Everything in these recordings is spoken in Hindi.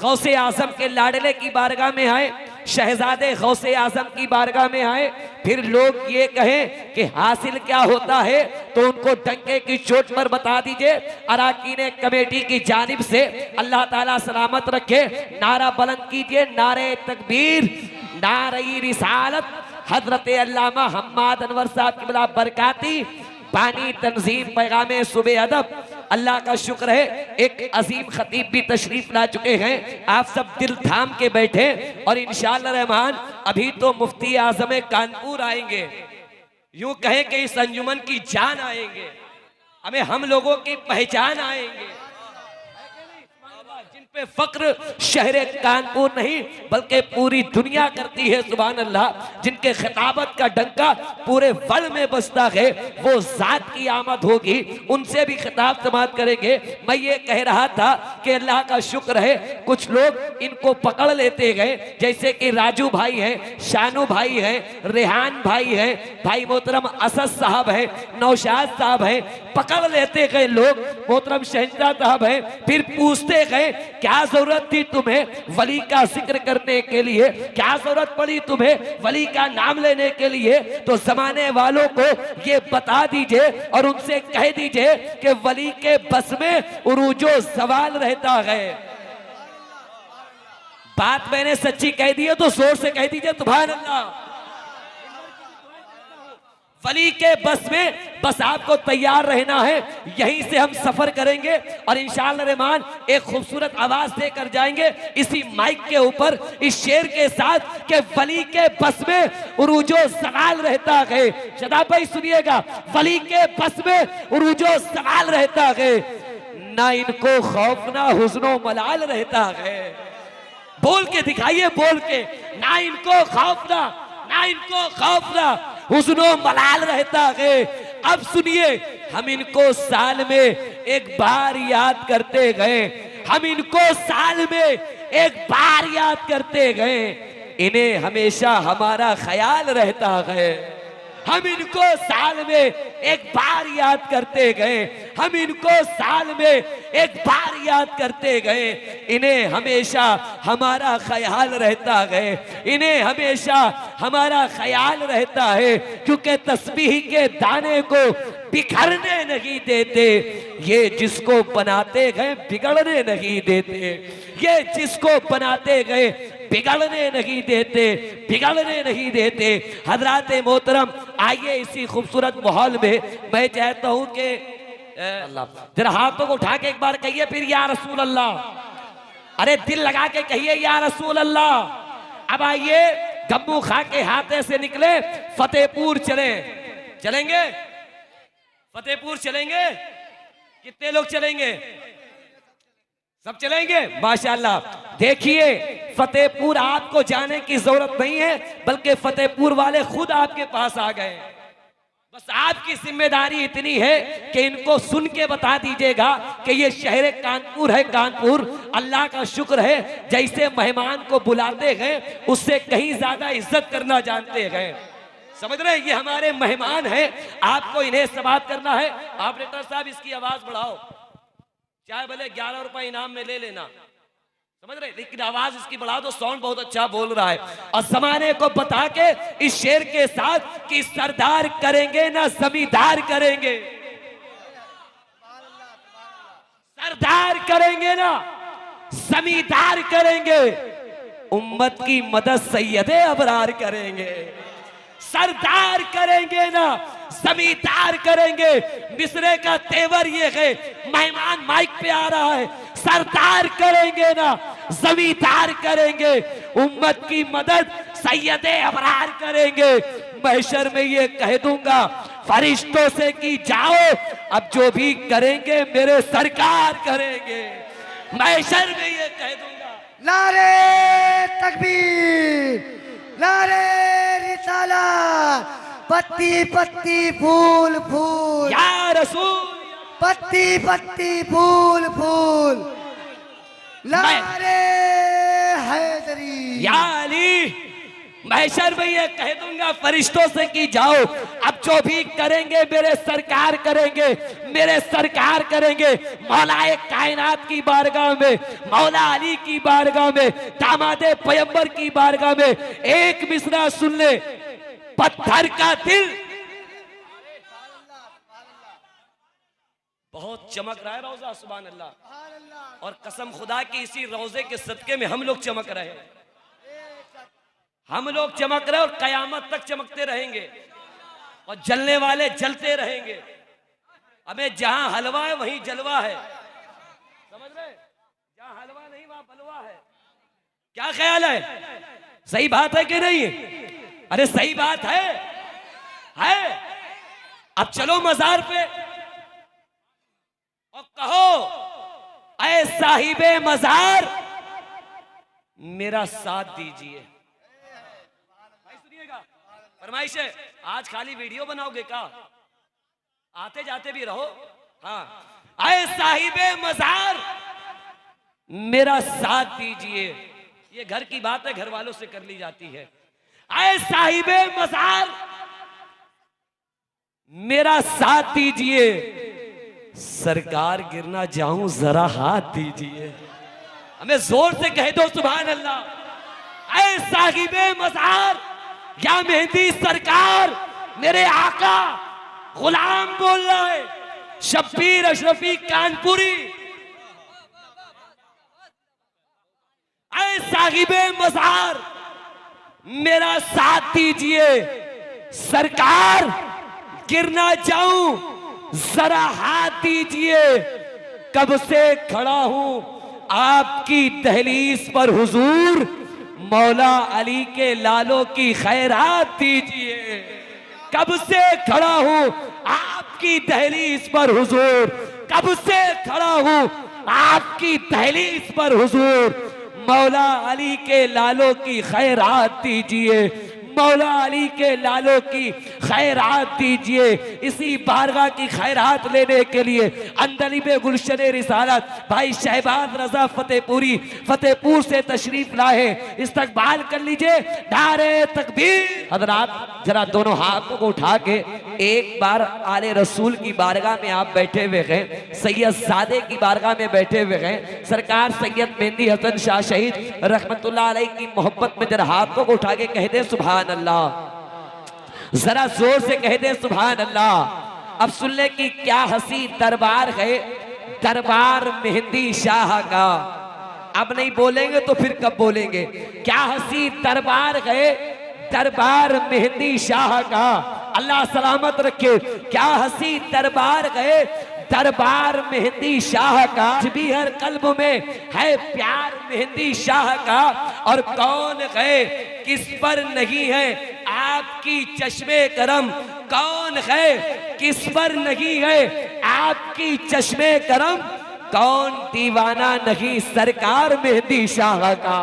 गौसे आजम के लाडले की बारगाह में आए, शहजादे गौसे आजम की बारगाह में आए, फिर लोग ये कहें कि हासिल क्या होता है, तो उनको डंके की चोट पर बता दीजिए। अराकीन कमेटी की जानिब से अल्लाह ताला सलामत रखे, नारा बुलंद कीजिए, नारे तकबीर, नारे रिसालत। हजरत अल्लामा हम्माद अनवर साहब की बला बरकाती पानी तंजीम पैगामे सुबह अदब। अल्लाह का शुक्र है एक अजीम खतीब भी तशरीफ ला चुके हैं। आप सब दिल थाम के बैठे और इंशाअल्लाह रहमान अभी तो मुफ्ती आजम कानपुर आएंगे, यूं कहें कि इस अंजुमन की जान आएंगे, हमें हम लोगों की पहचान आएंगे, जिन पे फक्र शहर कानपुर नहीं बल्कि पूरी दुनिया करती है। सुभान अल्लाह, जिनके खिताबत का डंका पूरे वर्ल्ड में बजता है, वो जात की आमद होगी, उनसे भी खिताब समात करेंगे। मैं ये कह रहा था कि अल्लाह का शुक्र है कुछ लोग इनको पकड़ लेते गए, जैसे कि राजू भाई है, शानू भाई है, रेहान भाई है, भाई मोहतरम असद साहब है, नौशाद साहब है, पकड़ लेते गए लोग, मोहतरम शहंशाह साहब है, फिर पूछते गए क्या जरूरत थी तुम्हें वली का जिक्र करने के लिए, क्या जरूरत पड़ी तुम्हें वली का नाम लेने के लिए, तो जमाने वालों को ये बता दीजिए और उनसे कह दीजिए कि वली के बस में उरूजो सवाल रहता है। बात मैंने सच्ची कह दी है तो जोर से कह दीजिए सुभान अल्लाह। वली के बस में बस आपको तैयार रहना है, यहीं से हम सफर करेंगे और इंशाअल्लाह रहमान एक खूबसूरत आवाज देकर जाएंगे इसी माइक के ऊपर इस शेर के साथ कि वली के बस में उरूजो सवाल रहता है। शदाब भाई सुनिएगा, वली के बस में उरूजो सवाल रहता है, ना इनको खौफ ना हुस्नो मलाल रहता है। बोल के दिखाइए, बोल के, ना इनको खौफ ना इनको खौफ ना हुस्नो मलाल रहता है। अब सुनिए, हम इनको साल में एक बार याद करते गए, हम इनको साल में एक बार याद करते गए, इन्हें हमेशा हमारा ख्याल रहता है। हम इनको साल में एक बार याद करते गए, हम इनको साल में एक बार याद करते गए, इन्हें हमेशा हमारा ख्याल रहता है, इन्हें हमेशा हमारा ख्याल रहता है, क्योंकि तस्बीह के दाने को बिखरने नहीं देते, ये जिसको बनाते गए बिगड़ने नहीं देते, ये जिसको बनाते गए बिगड़ने नहीं देते, बिगड़ने नहीं देते। हजरात मोहतरम, आइए इसी खूबसूरत माहौल में मैं चाहता हूं कि जरा हाथों को उठा के एक बार कहिए फिर या रसूल अल्लाह, अरे दिल लगा के कहिए या रसूल अल्लाह। अब आइए गम्मू खा के हाथे से निकले, फतेहपुर चलेंगे, फतेहपुर चलेंगे। कितने लोग चलेंगे? सब चलेंगे माशाल्लाह। देखिए, फतेहपुर आपको जाने की जरूरत नहीं है, बल्कि फतेहपुर वाले खुद आपके पास आ गए। बस आपकी जिम्मेदारी इतनी है कि इनको सुन के बता दीजिएगा कि ये शहर कानपुर है। कानपुर अल्लाह का शुक्र है, जैसे मेहमान को बुलाते हैं उससे कहीं ज्यादा इज्जत करना जानते हैं। समझ रहे हैं, ये हमारे मेहमान हैं, आपको इन्हें समाप्त करना है। ऑपरेटर साहब इसकी आवाज बढ़ाओ, चाहे भले 11 रुपए इनाम में ले लेना, समझ रहे, लेकिन आवाज इसकी बढ़ा दो, साउंड बहुत अच्छा बोल रहा है। और जमाने को बता के इस शेर के साथ कि सरदार करेंगे ना जमींदार करेंगे, सरदार करेंगे ना जमींदार करेंगे, उम्मत की मदद सैयदे अबरार करेंगे। सरदार करेंगे ना जमींदार करेंगे। मिसरे का तेवर ये है, मेहमान माइक पे आ रहा है, सरदार करेंगे ना जमींदार करेंगे, उम्मत की मदद सैयदे अबरार करेंगे। महशर में ये कह दूंगा फरिश्तों से कि जाओ, अब जो भी करेंगे मेरे सरकार करेंगे। महशर में ये कह दूंगा, नारे तकबीर, नारे रिसालत, पत्ती पत्ती फूल फूल या रसूल, पत्ती पत्ती फूल फूल, नारे हैदरी, या अली। महशर में ये कह दूंगा फरिश्तों से कि जाओ, अब जो भी करेंगे मेरे सरकार करेंगे, मेरे सरकार करेंगे। मौलाए कायनात की बारगाह में, मौला अली की बारगाह में, दामादे पैगंबर की बारगाह में एक मिसरा सुन ले, पत्थर का दिल। बहुत चमक रहा है रोजा, सुभान अल्लाह। और कसम खुदा की इसी रोजे के सदके में हम लोग चमक रहे हैं, हम लोग चमक रहे और कयामत तक चमकते रहेंगे और जलने वाले जलते रहेंगे। हमें जहां हलवा है वहीं जलवा है, समझ रहे? जहां हलवा नहीं वहां बलवा है। क्या ख्याल है? सही बात है कि नहीं? अरे सही बात है। अब चलो मजार पे और कहो, ऐ साहिबे मजार मेरा साथ दीजिए। भाई सुनिएगा, फरमाइश है। आज खाली वीडियो बनाओगे क्या? आते जाते भी रहो। हाँ, ऐ साहिबे मजार मेरा साथ दीजिए। ये घर की बात है, घर वालों से कर ली जाती है। ऐ साहिबे मजार मेरा साथ दीजिए, सरकार गिरना जाऊं जरा हाथ दीजिए। हमें जोर से कह दो सुभान अल्लाह। ऐ साहिबे मजार या मेहंदी सरकार, मेरे आका गुलाम बोल रहा है, शब्बीर अशरफी कानपुरी। ऐ साहिबे मजार मेरा साथ दीजिए, सरकार गिरना जाऊं जरा हाथ दीजिए। कब से खड़ा हूं आपकी दहलीज पर हुजूर, मौला अली के लालों की खैरात दीजिए। कब से खड़ा हूं आपकी दहलीज पर हुजूर, कब से खड़ा हूं आपकी दहलीज पर हुजूर, मौला अली के लालों की खैरात दीजिए, मौला अली के लालों की खैरात दीजिए। इसी बारगाह की खैरात लेने के लिए अंदलीब गुलशन रिसालत भाई शहबाज रजा फतेहपुर से तशरीफ लाए। इस्तकबाल कर लीजिए, नारे तकबीर। हजरात जरा दोनों हाथों को उठा के एक बार आले रसूल की बारगाह में आप बैठे हुए हैं, सैयद सादे की बारगाह में बैठे हुए हैं, सरकार सैयद मेहंदी हसन शाह शहीद रहमतुल्लाह अलैह की मोहब्बत में जरा हाथों को उठा के कह दे सुभान अल्लाह। जरा जोर से कह दे सुभान अल्लाह। अब सुन ले कि क्या हसी दरबार है, दरबार मेहंदी शाह का। अब नहीं बोलेंगे तो फिर कब बोलेंगे? क्या हसी दरबार है, दरबार मेहंदी शाह का। अल्लाह सलामत रखे। क्या हसी दरबार गए, दरबार मेहंदी शाह का। भी हर कल्ब में है प्यार मेहंदी शाह का। और कौन है किस पर नहीं है आपकी चश्मे करम, कौन है किस पर नहीं है आपकी चश्मे करम, कौन दीवाना नहीं सरकार मेहंदी शाह का।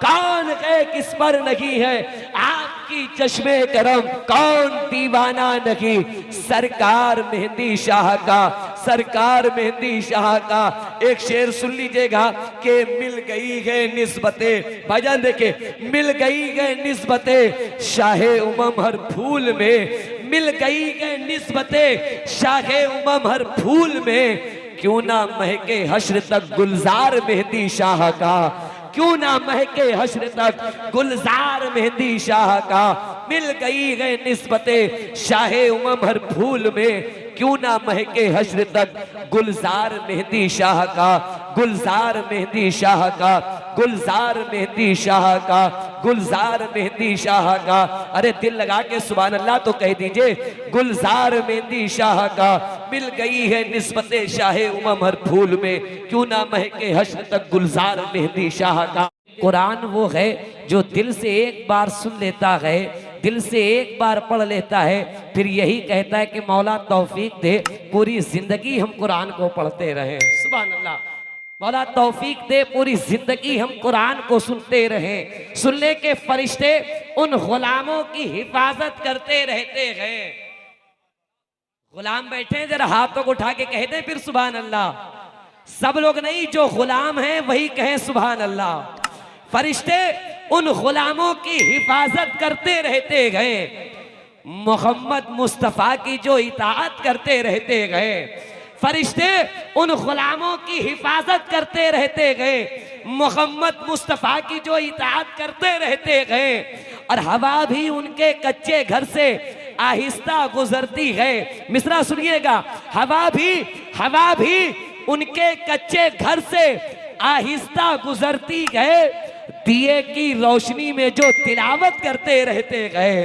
कौन है किस पर नहीं है आपकी चश्मे करम, कौन दीवाना नहीं सरकार मेहंदी शाह का, सरकार मेहंदी शाह का। एक शेर सुन लीजिएगा कि मिल गई है निस्बतें, भाईजान देखे, मिल गई है निस्बतें शाहे उमम हर फूल में, मिल गई है निस्बतें शाहे उमम हर फूल में। क्यों ना महके हश्र तक गुलजार मेहंदी शाह का, क्यों ना महके हश्र तक गुलजार मेहंदी शाह का। मिल गई है निस्बतें शाहे उमम हर फूल में, क्यों ना महके हश्र तक गुलजार मेहंदी शाह का, गुलजार मेहंदी शाह का, गुलजार मेहंदी शाह का, गुलजार मेहंदी शाह का। अरे दिल लगा के सुभान अल्लाह तो कह दीजिए, गुलजार मेहंदी शाह का। मिल गई है निस्बतें शाहे उमम हर फूल में, क्यों ना महके हश्र तक गुलजार मेहंदी शाह का। कुरान वो है जो दिल से एक बार सुन लेता है, दिल से एक बार पढ़ लेता है, फिर यही कहता है कि मौला तौफीक दे पूरी जिंदगी हम कुरान को पढ़ते रहे। सुभान अल्लाह, मौला तौफीक दे पूरी जिंदगी हम कुरान को सुनते रहे। सुनने के फरिश्ते उन गुलामों की हिफाजत करते रहते हैं। गुलाम बैठे जरा हाथों को उठा के कहते फिर सुभान अल्लाह। सब लोग नहीं, जो गुलाम हैं वही कहें सुभान अल्लाह। फरिश्ते उन गुलामों की हिफाजत करते रहते गए, मोहम्मद मुस्तफ़ा की जो इताअत करते रहते गए, फरिश्ते उन गुलामों की हिफाजत करते रहते गए, मोहम्मद मुस्तफ़ा की जो इताअत करते रहते गए, और हवा भी उनके कच्चे घर से आहिस्ता गुजरती है। मिसरा सुनिएगा, हवा भी उनके कच्चे घर से आहिस्ता गुजरती है, दिए की रोशनी में जो तिलावत करते रहते गए।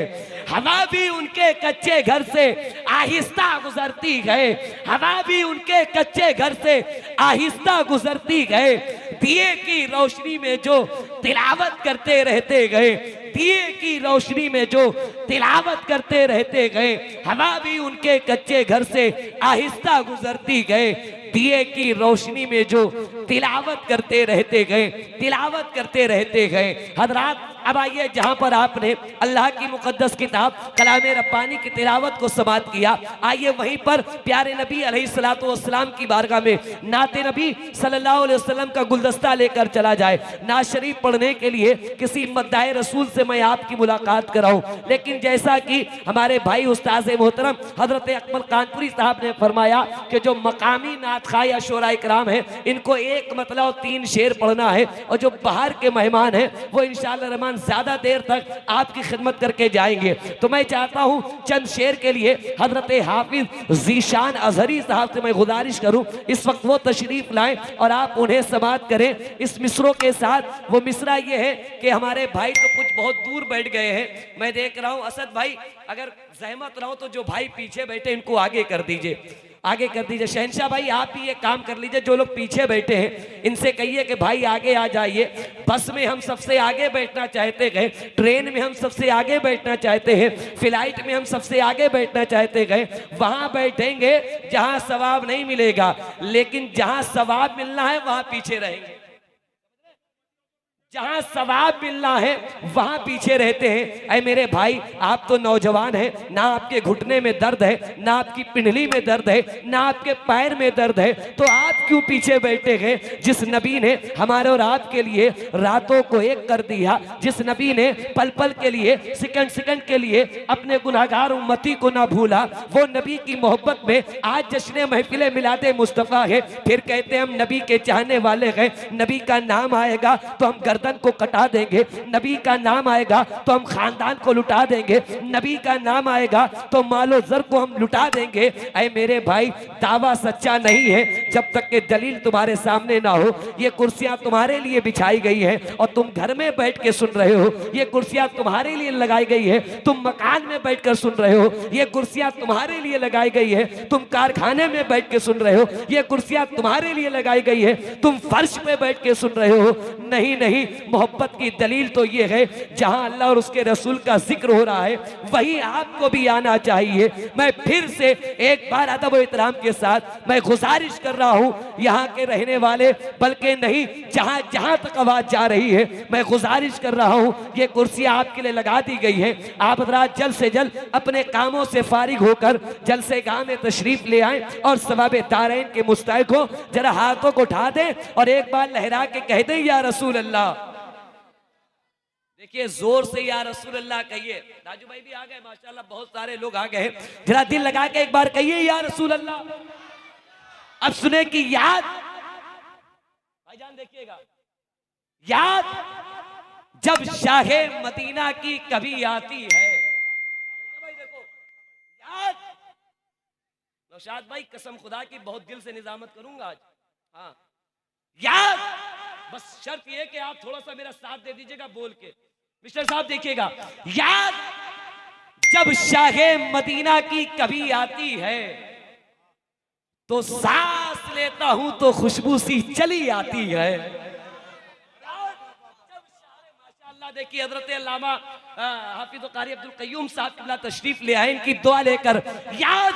हवा भी उनके कच्चे घर से आहिस्ता गुजरती गए, हवा भी उनके कच्चे घर से आहिस्ता गुजरती गए, दिए की रोशनी में जो तिलावत करते रहते गए, दिए की रोशनी में जो तिलावत करते रहते गए। हवा भी उनके कच्चे घर से आहिस्ता गुजरती गए, दिए की रोशनी में जो तिलावत करते रहते गए, तिलावत करते रहते गए। हजरात, अब आइए, जहां पर आपने अल्लाह की मुकद्दस किताब कलामे रब्बानी की तिलावत को समाप्त किया, आइए वहीं पर प्यारे नबी अलैहिस्सलातु वस्सलाम की बारगाह में नाते नबी सल्लल्लाहु अलैहि वसल्लम का गुलदस्ता लेकर चला जाए। नात शरीफ पढ़ने के लिए किसी मद्दाए रसूल से मैं आपकी मुलाकात कराऊं, लेकिन जैसा कि हमारे भाई उस्ताद मोहतरम हजरत अकमल कानपुरी साहब ने फरमाया कि जो मकामी नात खा या शोरा इकराम है, इनको एक मतलब 3 शेर पढ़ना है, और जो बाहर के मेहमान हैं वो इंशाअल्लाह रहमान ज्यादा देर तक आपकी खिदमत करके जाएंगे। तो मैं चाहता हूं चंद शेर के लिए हजरत हाफिज जीशान अजहरी साहब से मैं गुजारिश करूं, इस वक्त वो तशरीफ लाएं और आप उन्हें समाअत करें इस मिसरों के साथ। वो मिसरा ये है कि हमारे भाई तो कुछ बहुत दूर बैठ गए हैं, मैं देख रहा हूं। असद भाई, अगर जहमत रहो तो जो भाई पीछे बैठे इनको आगे कर दीजिए, आगे कर दीजिए। शहनशाह भाई, आप ही ये काम कर लीजिए, जो लोग पीछे बैठे हैं इनसे कहिए कि भाई आगे आ जाइए। बस में हम सबसे आगे बैठना चाहते गए, ट्रेन में हम सबसे आगे बैठना चाहते हैं, फ्लाइट में हम सबसे आगे बैठना चाहते गए। वहां बैठेंगे जहां सवाब नहीं मिलेगा, लेकिन जहां सवाब मिलना है वहां पीछे रहेंगे। जहां सवाब मिलना है वहां पीछे रहते हैं। ऐ मेरे भाई, आप तो नौजवान हैं, ना आपके घुटने में दर्द है, ना आपकी पिंडली में दर्द है, ना आपके पैर में दर्द है, तो आप क्यों पीछे बैठे हैं? जिस नबी ने हमारे और आपके लिए रातों को एक कर दिया, जिस नबी ने पल पल के लिए, सेकंड सेकंड के लिए अपने गुनाहगार उम्मती को ना भूला, वो नबी की मोहब्बत में आज जश्न महफिल मिलादे मुस्तफ़ा है। फिर कहते हैं हम नबी के चाहने वाले हैं, नबी का नाम आएगा तो हम गर्दन को कटा देंगे, नबी का नाम आएगा तो हम खानदान को लुटा देंगे, नबी का नाम आएगा तो मालो जर को हम लुटा देंगे। ऐ मेरे भाई, दावा सच्चा नहीं है जब तक के दलील तुम्हारे सामने ना हो। ये कुर्सियां तुम्हारे लिए बिछाई गई हैं और तुम घर में बैठ के सुन रहे हो, ये कुर्सियां तुम्हारे लिए लगाई गई है, तुम मकान में बैठ कर सुन रहे हो, ये कुर्सियां तुम्हारे लिए लगाई गई है, तुम कारखाने में बैठ के सुन रहे हो, ये कुर्सियां तुम्हारे लिए लगाई गई है, तुम फर्श पे बैठ के सुन रहे हो। नहीं नहीं, मोहब्बत की दलील तो ये है जहां अल्लाह और उसके रसूल का जिक्र हो रहा है वहीं आपको भी आना चाहिए। मैं फिर से एक बार अदब और एहतराम के साथ मैं गुजारिश कर रहा हूं यहां के रहने वाले, बल्कि नहीं जहां जहां तक आवाज जा रही है, मैं गुजारिश कर रहा हूं ये कुर्सियां आपके लिए लगा दी गई है। आप हज़रात जल्द से जल्द अपने कामों से फारिग होकर जलसेगाह में तशरीफ ले आए और सवाब दारैन के मुस्तहिक हो। जरा हाथों को उठा दें और एक बार लहरा के कह दें या रसूल अल्लाह। देखिए, जोर से या रसूल अल्लाह कहिए। राजू भाई भी आ गए माशाल्लाह, बहुत सारे लोग आ गए। जरा दिल लगा के एक बार कहिए या रसूल अल्लाह। अब सुने की याद, भाईजान देखिएगा, याद जब शाहे मदीना की कभी आती है। भाई देखो, याद नौशाद भाई, कसम खुदा की बहुत दिल से निजामत करूंगा आज। हाँ, याद, बस शर्त ये कि आप थोड़ा सा मेरा साथ दे दीजिएगा बोल के। मिस्टर साहब देखिएगा, याद जब शाहे मदीना की कभी आती है तो सांस लेता हूं तो खुशबू सी चली आती है। माशाअल्लाह, देखिए हजरत अल्लामा हाफिज कारी अब्दुल कय्यूम साहब किबला तशरीफ ले आए इनकी दुआ लेकर। याद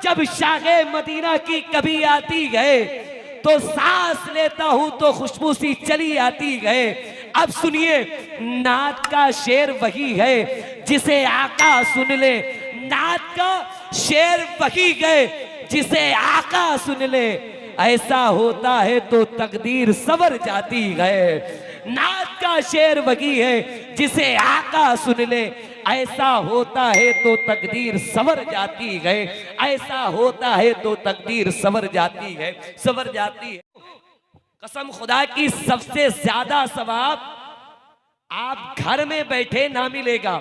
जब शाहे मदीना की कभी आती है तो सांस लेता हूं तो खुशबू सी चली आती है। अब सुनिए, नात का शेर वही है जिसे आका सुन ले, नात का शेर वही है जिसे आका सुन ले, ऐसा होता है तो तकदीर सवर जाती है। नात का शेर वही है जिसे आका सुन ले, ऐसा होता है तो तकदीर सवर जाती है, ऐसा होता है तो तकदीर सवर जाती है, सवर जाती है। कसम खुदा की सबसे ज्यादा सवाब आप घर में बैठे ना मिलेगा,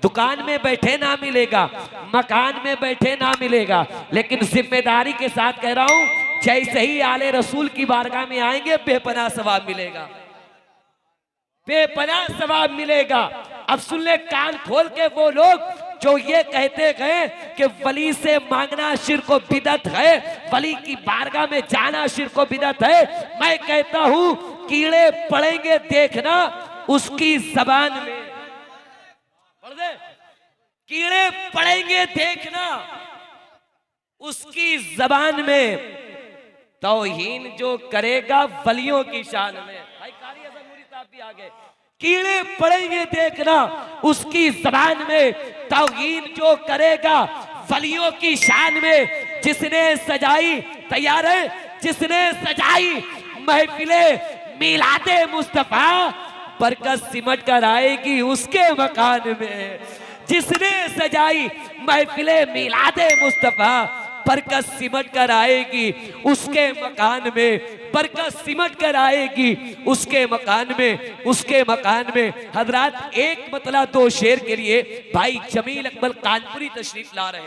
दुकान में बैठे ना मिलेगा, मकान में बैठे ना मिलेगा, लेकिन जिम्मेदारी के साथ कह रहा हूं जैसे ही आले रसूल की बारगाह में आएंगे बेपनाह सवाब मिलेगा, बेपनाह सवाब मिलेगा। अब सुन ले कान खोल के वो लोग जो ये कहते गए कि वली से मांगना शिर्क व बिदअत है, वली की बारगाह में जाना शिर्क व बिदअत है, मैं कहता हूं कीड़े पड़ेंगे देखना उसकी जबान में, पढ़ दे, कीड़े पड़ेंगे देखना उसकी जबान में, तौहीन जो करेगा वलियों की शान में। भाई कारी अज़म नूरी साहब भी आ गए। कीड़े पड़ेंगे देखना उसकी जबान में, तौहीन जो करेगा वलियों की शान में। जिसने सजाई, तैयार है, जिसने सजाई महफिले मिलादे मुस्तफा, बरकत सिमट कर आएगी उसके मकान में। जिसने सजाई महफिले मिलादे मुस्तफा, बरकत सिमट कर आएगी उसके मकान में, बरकत सिमट कर आएगी उसके मकान में, उसके मकान में। हजरात एक मतलब दो शेर के लिए भाई जमील अकबर कानपुरी तशरीफ ला रहे हैं।